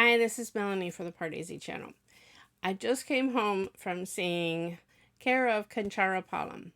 Hi, this is Melanie for the Pardesi channel. I just came home from seeing Care of Kancharapalem.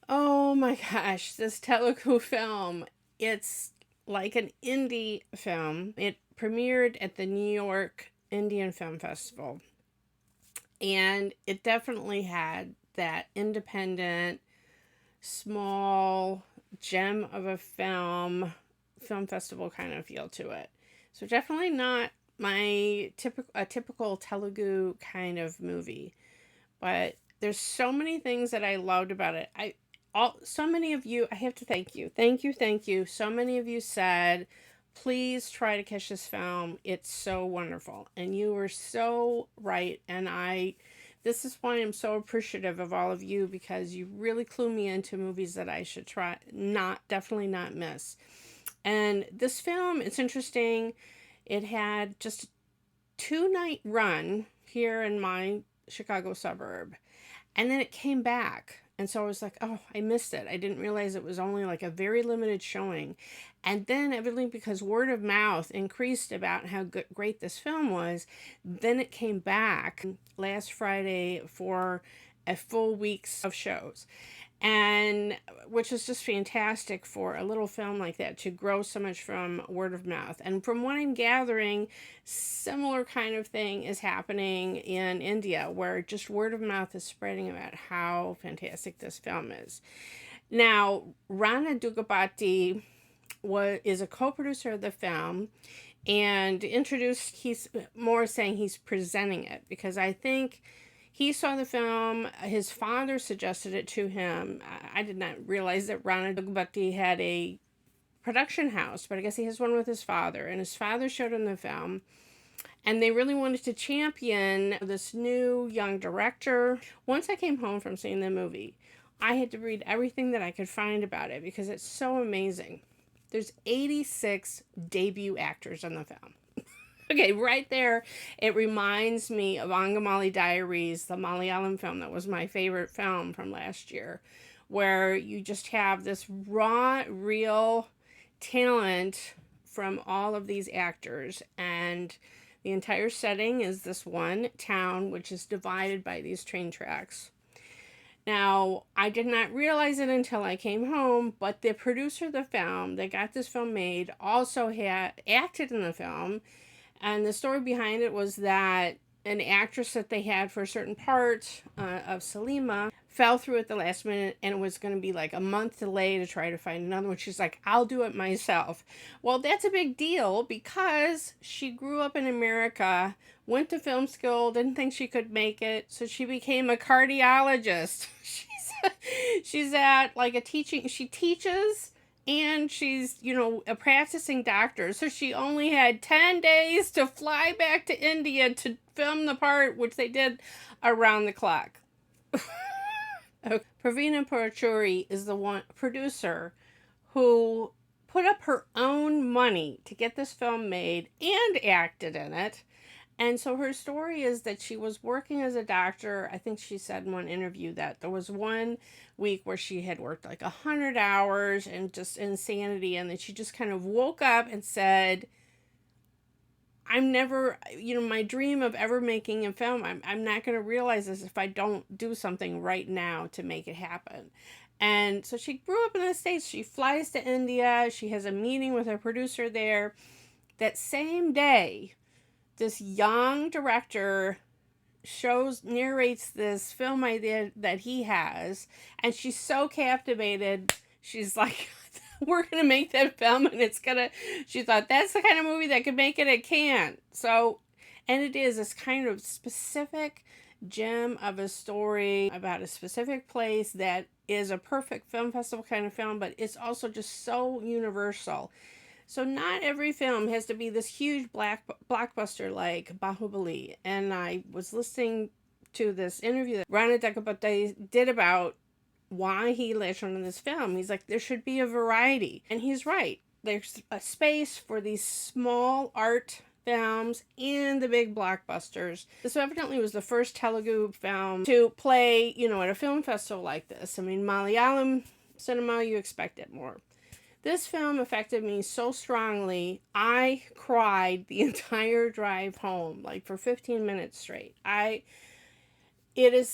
Oh my gosh, this Telugu film. It's like an indie film. It premiered at the New York Indian Film Festival. And it definitely had that independent, small gem of a film festival kind of feel to it. So definitely not my typical Telugu kind of movie, but there's so many things that I loved about it. So many of you, I have to thank you. So many of you said, please try to catch this film. It's so wonderful, and you were so right. And this is why I'm so appreciative of all of you, because you really clue me into movies that I should definitely not miss. And this film, it's interesting. It had just a 2-night run here in my Chicago suburb, and then it came back. And so I was like, oh, I missed it. I didn't realize it was only like a very limited showing. And then, evidently, because word of mouth increased about how great this film was, then it came back last Friday for a full week's of shows, and which is just fantastic for a little film like that to grow so much from word of mouth. And from what I'm gathering, similar kind of thing is happening in India, where just word of mouth is spreading about how fantastic this film is. Now, Rana Dugapati is a co-producer of the film, and introduced, he's more saying he's presenting it, because I think he saw the film. His father suggested it to him. I did not realize that Rana Dugapati had a production house, but I guess he has one with his father. And his father showed him the film, and they really wanted to champion this new young director. Once I came home from seeing the movie, I had to read everything that I could find about it, because it's so amazing. There's 86 debut actors in the film. Okay, right there, it reminds me of Angamali Diaries, the Malayalam film that was my favorite film from last year, where you just have this raw, real talent from all of these actors. And the entire setting is this one town, which is divided by these train tracks. Now, I did not realize it until I came home, but the producer of the film that got this film made also had acted in the film. And the story behind it was that an actress that they had for a certain part of Salima fell through at the last minute, and it was going to be like a month delay to try to find another one. She's like, I'll do it myself. Well, that's a big deal, because she grew up in America, went to film school, didn't think she could make it, so she became a cardiologist. She's at like she teaches, and she's, a practicing doctor. So she only had 10 days to fly back to India to film the part, which they did around the clock. Okay. Pravina Parachuri is the one producer who put up her own money to get this film made and acted in it. And so her story is that she was working as a doctor. I think she said in one interview that there was one week where she had worked like 100 hours and just insanity. And then she just kind of woke up and said, I'm never, my dream of ever making a film, I'm not going to realize this if I don't do something right now to make it happen. And so she grew up in the States. She flies to India. She has a meeting with her producer there. That same day, this young director narrates this film idea that he has, and she's so captivated. She's like, we're gonna make that film, and she thought, that's the kind of movie that could make it. It can't. So, and it is this kind of specific gem of a story about a specific place that is a perfect film festival kind of film, but it's also just so universal. So not every film has to be this huge blockbuster like Bahubali. And I was listening to this interview that Rana Dugapati did about why he latched onto this film. He's like, there should be a variety. And he's right. There's a space for these small art films and the big blockbusters. This evidently was the first Telugu film to play, at a film festival like this. I mean, Malayalam cinema, you expect it more. This film affected me so strongly, I cried the entire drive home, like for 15 minutes straight. It is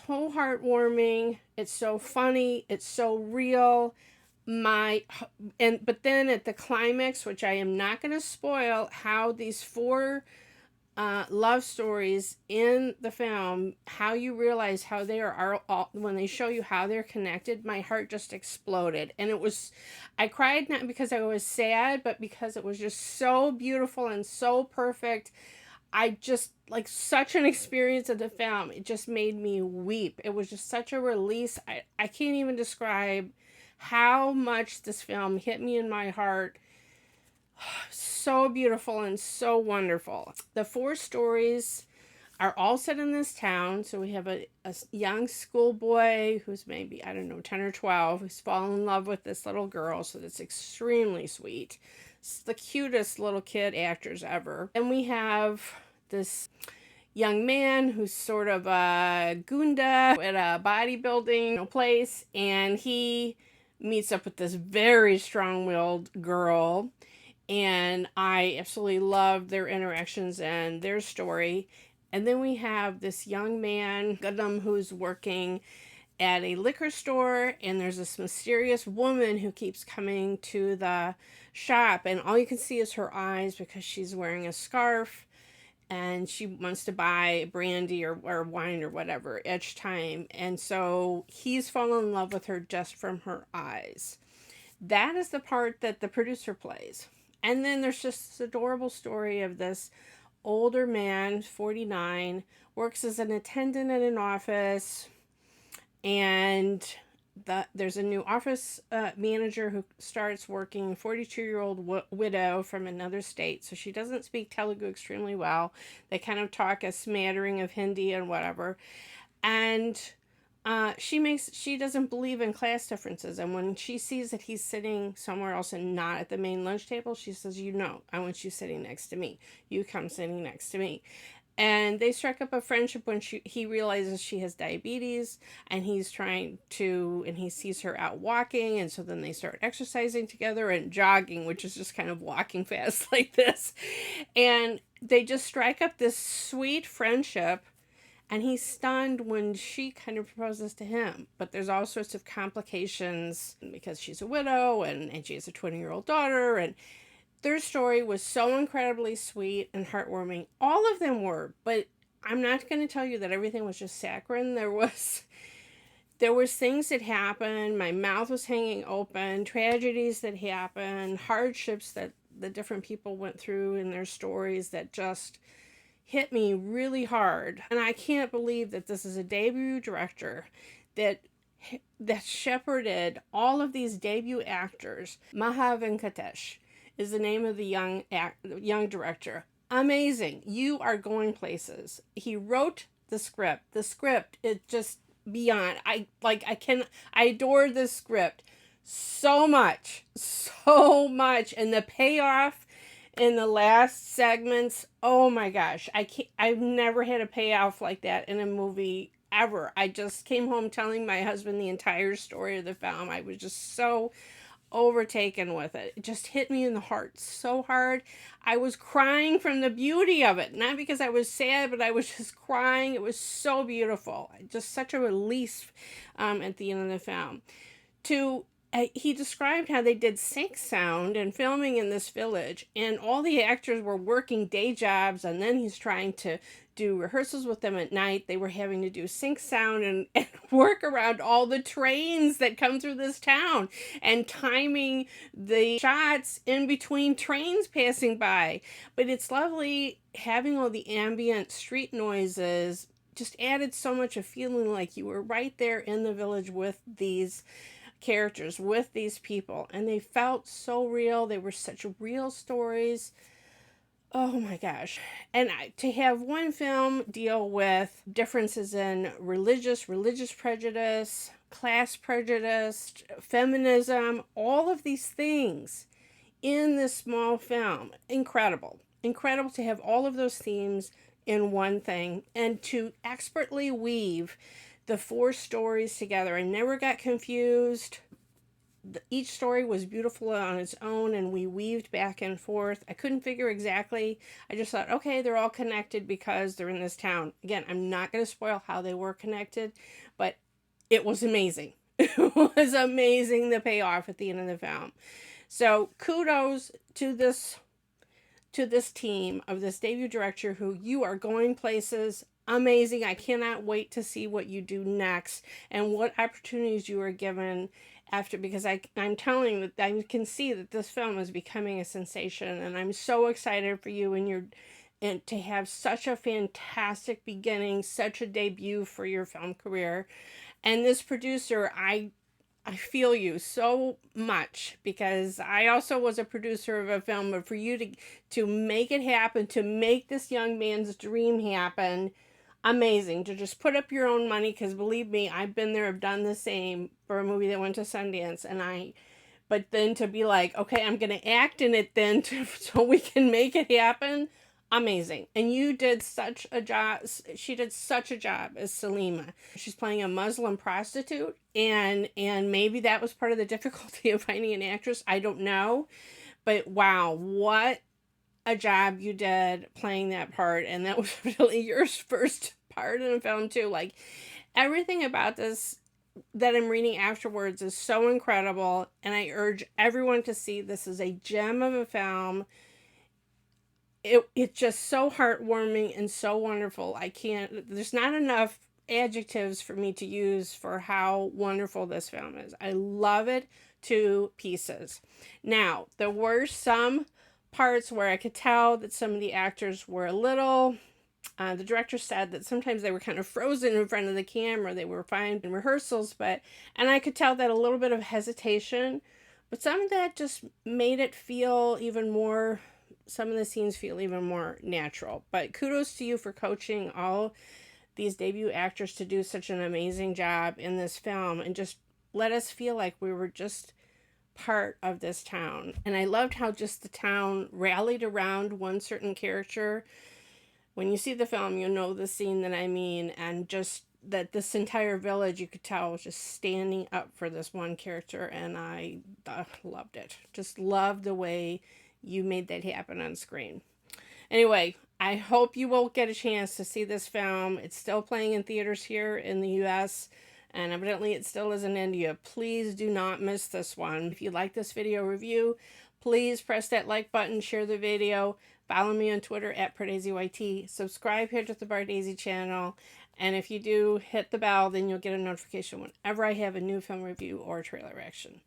so heartwarming, it's so funny, it's so real. But then at the climax, which I am not going to spoil, how these four love stories in the film, how you realize how they are all, when they show you how they're connected, my heart just exploded. And I cried not because I was sad, but because it was just so beautiful and so perfect. I just, like, such an experience of the film. It just made me weep. It was just such a release. I can't even describe how much this film hit me in my heart. So beautiful and so wonderful. The four stories are all set in this town. So we have a young schoolboy who's maybe, I don't know, 10 or 12, who's fallen in love with this little girl. So that's extremely sweet. It's the cutest little kid actors ever. And we have this young man who's sort of a gunda at a bodybuilding place. And he meets up with this very strong-willed girl. And I absolutely love their interactions and their story. And then we have this young man, Gundam, who's working at a liquor store, and there's this mysterious woman who keeps coming to the shop, and all you can see is her eyes because she's wearing a scarf, and she wants to buy brandy or wine or whatever each time. And so he's fallen in love with her just from her eyes. That is the part that the producer plays. And then there's just this adorable story of this older man, 49, works as an attendant at an office, and there's a new office manager who starts working, 42-year-old widow from another state, so she doesn't speak Telugu extremely well. They kind of talk a smattering of Hindi and whatever. And she doesn't believe in class differences, and when she sees that he's sitting somewhere else and not at the main lunch table, she says, I want you sitting next to me. You come sitting next to me. And they strike up a friendship when he realizes she has diabetes, and he sees her out walking, and so then they start exercising together and jogging, which is just kind of walking fast like this. And they just strike up this sweet friendship. And he's stunned when she kind of proposes to him. But there's all sorts of complications because she's a widow and she has a 20-year-old daughter. And their story was so incredibly sweet and heartwarming. All of them were. But I'm not going to tell you that everything was just saccharine. There was things that happened. My mouth was hanging open. Tragedies that happened. Hardships that the different people went through in their stories that just hit me really hard. And I can't believe that this is a debut director that shepherded all of these debut actors. Maha Venkatesh is the name of the young director. Amazing. You are going places. He wrote the script. The script is just beyond. I adore this script so much. And the payoff in the last segments, oh my gosh, I've never had a payoff like that in a movie ever. I just came home telling my husband the entire story of the film. I was just so overtaken with it. It just hit me in the heart so hard. I was crying from the beauty of it, not because I was sad, but I was just crying. It was so beautiful. Just such a release at the end of the film. He described how they did sync sound and filming in this village, and all the actors were working day jobs, and then he's trying to do rehearsals with them at night. They were having to do sync sound and work around all the trains that come through this town and timing the shots in between trains passing by. But it's lovely having all the ambient street noises, just added so much of feeling like you were right there in the village with these characters, with these people, and they felt so real. They were such real stories. Oh my gosh. And to have one film deal with differences in religious prejudice, class prejudice, feminism, all of these things in this small film, incredible to have all of those themes in one thing, and to expertly weave the four stories together. I never got confused. each story was beautiful on its own, and we weaved back and forth. I couldn't figure exactly. I just thought, okay, they're all connected because they're in this town. Again, I'm not going to spoil how they were connected, but it was amazing. It was amazing, the payoff at the end of the film. So kudos to this team of this debut director, who you are going places. Amazing. I cannot wait to see what you do next and what opportunities you are given after, because I'm telling you that I can see that this film is becoming a sensation, and I'm so excited for you and to have such a fantastic beginning, such a debut for your film career. And this producer, I feel you so much, because I also was a producer of a film, but for you to make it happen, to make this young man's dream happen, amazing. To just put up your own money, because believe me, I've been there, I've done the same for a movie that went to Sundance, but then to be like, okay, I'm going to act in it then so we can make it happen. Amazing. And you did such a job. She did such a job as Salima. She's playing a Muslim prostitute, and maybe that was part of the difficulty of finding an actress. I don't know. But wow, what a job you did playing that part. And that was really your first part in a film too. Like, everything about this that I'm reading afterwards is so incredible, and I urge everyone to see. This is a gem of a film. It's just so heartwarming and so wonderful. There's not enough adjectives for me to use for how wonderful this film is. I love it to pieces. Now, there were some parts where I could tell that some of the actors were a little, the director said that sometimes they were kind of frozen in front of the camera. They were fine in rehearsals, and I could tell that a little bit of hesitation, but some of that just made it feel even more, some of the scenes feel even more natural. But kudos to you for coaching all these debut actors to do such an amazing job in this film, and just let us feel like we were just part of this town. And I loved how just the town rallied around one certain character. When you see the film, you'll know the scene that I mean, and just that this entire village, you could tell, was just standing up for this one character, and I loved it. Just loved the way you made that happen on screen. Anyway, I hope you will get a chance to see this film. It's still playing in theaters here in the US, and evidently it still is in India. Please do not miss this one. If you like this video review, please press that like button, share the video, follow me on Twitter at PardesiYT, subscribe here to the Pardesi channel, and if you do, hit the bell, then you'll get a notification whenever I have a new film review or trailer reaction.